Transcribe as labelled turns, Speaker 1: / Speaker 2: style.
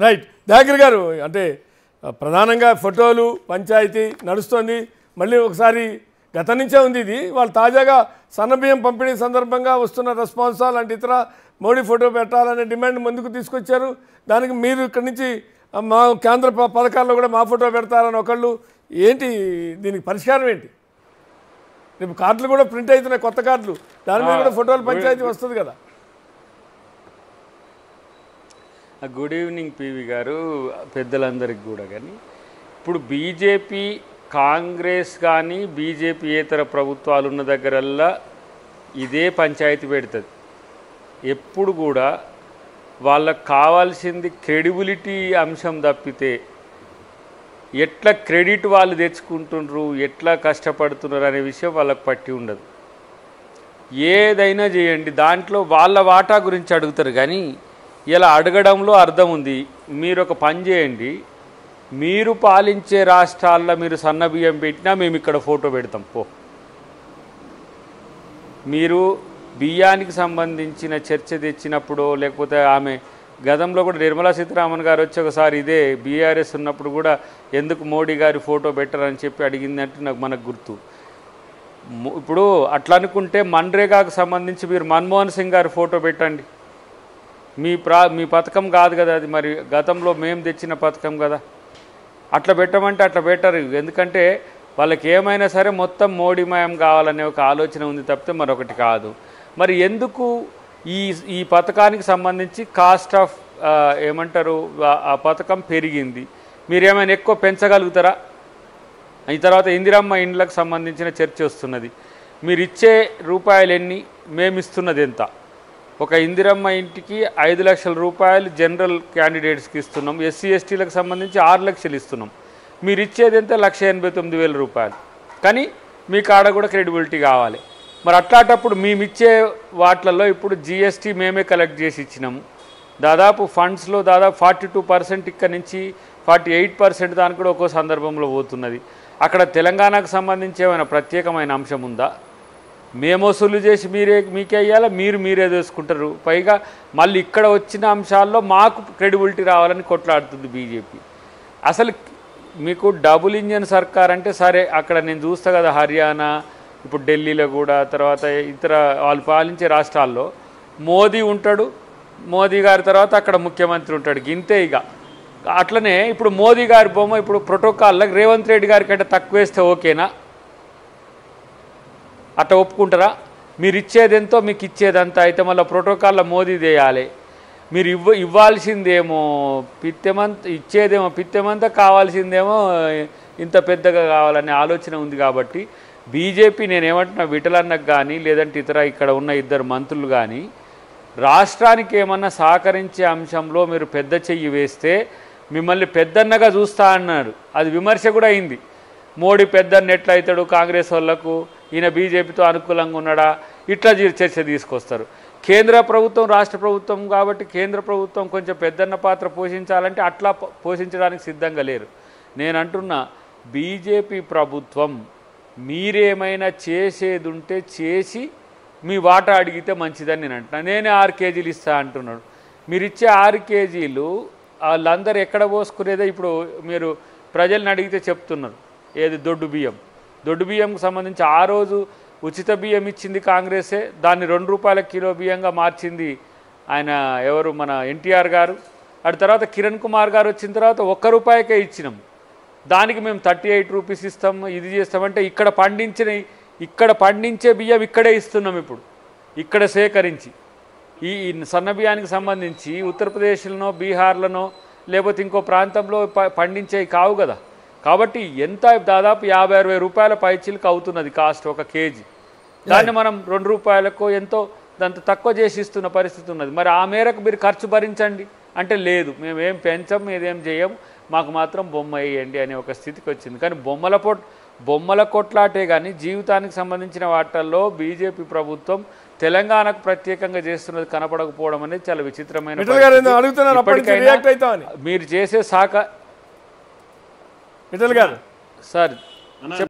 Speaker 1: Right Dayakar గారు అంటే ప్రధానంగా ఫోటోలు పంచాయతీ నడుస్తోంది. మళ్ళీ ఒకసారి గత నుంచే ఉంది ఇది. వాళ్ళు తాజాగా సన్నబియ్యం పంపిణీ సందర్భంగా వస్తున్న రెస్పాన్స్ లాంటి ఇతర మోడీ ఫోటో పెట్టాలనే డిమాండ్ ముందుకు తీసుకొచ్చారు. దానికి మీరు ఇక్కడి నుంచి మా కేంద్ర పథకాల్లో కూడా మా ఫోటో పెడతారని ఒకళ్ళు. ఏంటి దీనికి పరిష్కారం ఏంటి? రేపు కార్డులు కూడా ప్రింట్ అవుతున్నాయి, కొత్త కార్డులు, దాని మీద కూడా ఫోటోలు పంచాయతీ వస్తుంది కదా.
Speaker 2: గుడ్ ఈవినింగ్ పివి గారు, పెద్దలందరికీ కూడా. కానీ ఇప్పుడు బీజేపీ కాంగ్రెస్ కానీ బీజేపీయేతర ప్రభుత్వాలు ఉన్న దగ్గరల్లా ఇదే పంచాయతీ పెడుతుంది. ఎప్పుడు కూడా వాళ్ళకు కావాల్సింది క్రెడిబిలిటీ అంశం తప్పితే ఎట్లా క్రెడిట్ వాళ్ళు తెచ్చుకుంటున్నారు, ఎట్లా కష్టపడుతున్నారు అనే విషయం వాళ్ళకు పట్టి ఉండదు. ఏదైనా చేయండి దాంట్లో వాళ్ళ వాటా గురించి అడుగుతారు. కానీ ఇలా అడగడంలో అర్థం ఉంది. మీరు ఒక పని చేయండి, మీరు పాలించే రాష్ట్రాల్లో మీరు సన్నబియ్యం పెట్టినా మేము ఇక్కడ ఫోటో పెడతాం పో. మీరు బియ్యానికి సంబంధించిన చర్చ తెచ్చినప్పుడు, లేకపోతే ఆమె గతంలో కూడా నిర్మలా సీతారామన్ గారు వచ్చి ఒకసారి ఇదే బీఆర్ఎస్ ఉన్నప్పుడు కూడా ఎందుకు మోడీ గారి ఫోటో బెటరని చెప్పి అడిగిందంటే మనకు గుర్తు. ఇప్పుడు అట్లా అనుకుంటే మన్రేగాకు సంబంధించి మీరు మన్మోహన్ సింగ్ గారి ఫోటో పెట్టండి. మీ పథకం కాదు కదా అది, మరి గతంలో మేము తెచ్చిన పథకం కదా. అట్లా పెట్టమంటే అట్లా పెట్టరు. ఎందుకంటే వాళ్ళకి ఏమైనా సరే మొత్తం మోడీమయం కావాలనే ఒక ఆలోచన ఉంది తప్పితే మరొకటి కాదు. మరి ఎందుకు ఈ పథకానికి సంబంధించి కాస్ట్ ఆఫ్ ఏమంటారు ఆ పథకం పెరిగింది, మీరేమైనా ఎక్కువ పెంచగలుగుతారా? ఈ తర్వాత ఇందిరమ్మ ఇండ్లకు సంబంధించిన చర్చ వస్తున్నది. మీరు ఇచ్చే రూపాయలు ఎన్ని, మేము ఇస్తున్నది ఎంత? ఒక ఇందిరమ్మ ఇంటికి 5 లక్షల రూపాయలు జనరల్ క్యాండిడేట్స్కి ఇస్తున్నాం, ఎస్సీ ఎస్టీలకు సంబంధించి 6 లక్షలు ఇస్తున్నాం. మీరు ఇచ్చేది ఎంత? 1,89,000 రూపాయలు. కానీ మీ కాడ కూడా క్రెడిబిలిటీ కావాలి. మరి అట్లాంటప్పుడు మేమిచ్చే వాటిలలో ఇప్పుడు జిఎస్టీ మేమే కలెక్ట్ చేసి ఇచ్చినాము. దాదాపు ఫండ్స్లో దాదాపు 42% ఇక్కడ నుంచి 48% దానికి కూడా ఒక్కో సందర్భంలో పోతున్నది. అక్కడ తెలంగాణకు సంబంధించి ఏమైనా ప్రత్యేకమైన అంశం ఉందా? మేము వసూలు చేసి మీకే అయ్యాలా, మీరే చేసుకుంటారు. పైగా మళ్ళీ ఇక్కడ వచ్చిన అంశాల్లో మాకు క్రెడిబిలిటీ రావాలని కొట్లాడుతుంది బీజేపీ. అసలు మీకు డబుల్ ఇంజన్ సర్కార్ అంటే సరే, అక్కడ నేను చూస్తా కదా హర్యానా, ఇప్పుడు ఢిల్లీలో కూడా, తర్వాత ఇతర వాళ్ళు పాలించే రాష్ట్రాల్లో మోదీ ఉంటాడు, మోదీ గారి తర్వాత అక్కడ ముఖ్యమంత్రి ఉంటాడు, గింతే ఇక. అట్లనే ఇప్పుడు మోదీ గారి బొమ్మ ఇప్పుడు ప్రోటోకాల్లో రేవంత్ రెడ్డి గారి కంటే తక్కువ వేస్తే ఓకేనా? అట్లా ఒప్పుకుంటారా? మీరు ఇచ్చేదెంతో మీకు ఇచ్చేదంతా అయితే మళ్ళీ ప్రోటోకాల్లో మోదీ చేయాలి. మీరు ఇవ్వాల్సిందేమో పిత్తెమంతా, ఇచ్చేదేమో పిత్తెమంతా, కావాల్సిందేమో ఇంత పెద్దగా కావాలనే ఆలోచన ఉంది. కాబట్టి బీజేపీ నేనేమంటున్నా, విఠలన్నకు కానీ లేదంటే ఇతర ఇక్కడ ఉన్న 2 మంత్రులు కానీ రాష్ట్రానికి ఏమన్నా సహకరించే అంశంలో మీరు పెద్ద చెయ్యి వేస్తే మిమ్మల్ని పెద్దన్నగా చూస్తా అన్నారు. అది విమర్శ కూడా అయింది. మోడీ పెద్దన్న ఎట్లయితాడు కాంగ్రెస్ వాళ్ళకు, ఈయన బీజేపీతో అనుకూలంగా ఉన్నాడా, ఇట్లా చర్చ తీసుకొస్తారు. కేంద్ర ప్రభుత్వం రాష్ట్ర ప్రభుత్వం కాబట్టి కేంద్ర ప్రభుత్వం కొంచెం పెద్దన్న పాత్ర పోషించాలంటే అట్లా పోషించడానికి సిద్ధంగా లేరు. నేను అంటున్నా, బీజేపీ ప్రభుత్వం మీరేమైనా చేసేది ఉంటే చేసి మీ వాటా అడిగితే మంచిదని నేను అంటున్నా. నేనే 6 కేజీలు ఇస్తా అంటున్నాడు. మీరు ఇచ్చే 6 కేజీలు వాళ్ళందరూ ఎక్కడ పోసుకునేదో ఇప్పుడు మీరు ప్రజల్ని అడిగితే చెప్తున్నారు. ఏది దొడ్డు బియ్యంకు సంబంధించి ఆ రోజు ఉచిత బియ్యం ఇచ్చింది కాంగ్రెసే, దాన్ని 2 రూపాయల కిలో బియ్యంగా మార్చింది ఆయన ఎవరు, మన ఎన్టీఆర్ గారు. అటు తర్వాత కిరణ్ కుమార్ గారు వచ్చిన తర్వాత 1 రూపాయకే ఇచ్చినాం. దానికి మేము 38 రూపీస్ ఇస్తాం, ఇది చేస్తామంటే ఇక్కడ పండించే బియ్యం ఇక్కడే ఇస్తున్నాం. ఇప్పుడు ఇక్కడ సేకరించి ఈ సన్న బియ్యానికి సంబంధించి ఉత్తరప్రదేశ్లోనో బీహార్లోనో లేకపోతే ఇంకో ప్రాంతంలో పండించేవి కావు కదా. కాబట్టి ఎంత దాదాపు 50-60 రూపాయల పైచీలకు అవుతున్నది కాస్ట్ 1 కేజీ. దాన్ని మనం 2 రూపాయలకు ఎంతో దాంతో తక్కువ చేసి ఇస్తున్న పరిస్థితి ఉన్నది. మరి ఆ మేరకు మీరు ఖర్చు భరించండి అంటే లేదు, మేమేం పెంచం, మేమేం చేయం, మాకు మాత్రం బొమ్మ వేయండి అనే ఒక స్థితికి వచ్చింది. కానీ బొమ్మల కొట్లాటే కానీ జీవితానికి సంబంధించిన వాటిల్లో బీజేపీ ప్రభుత్వం తెలంగాణకు ప్రత్యేకంగా చేస్తున్నది కనపడకపోవడం అనేది చాలా విచిత్రమైన. మీరు చేసే సార్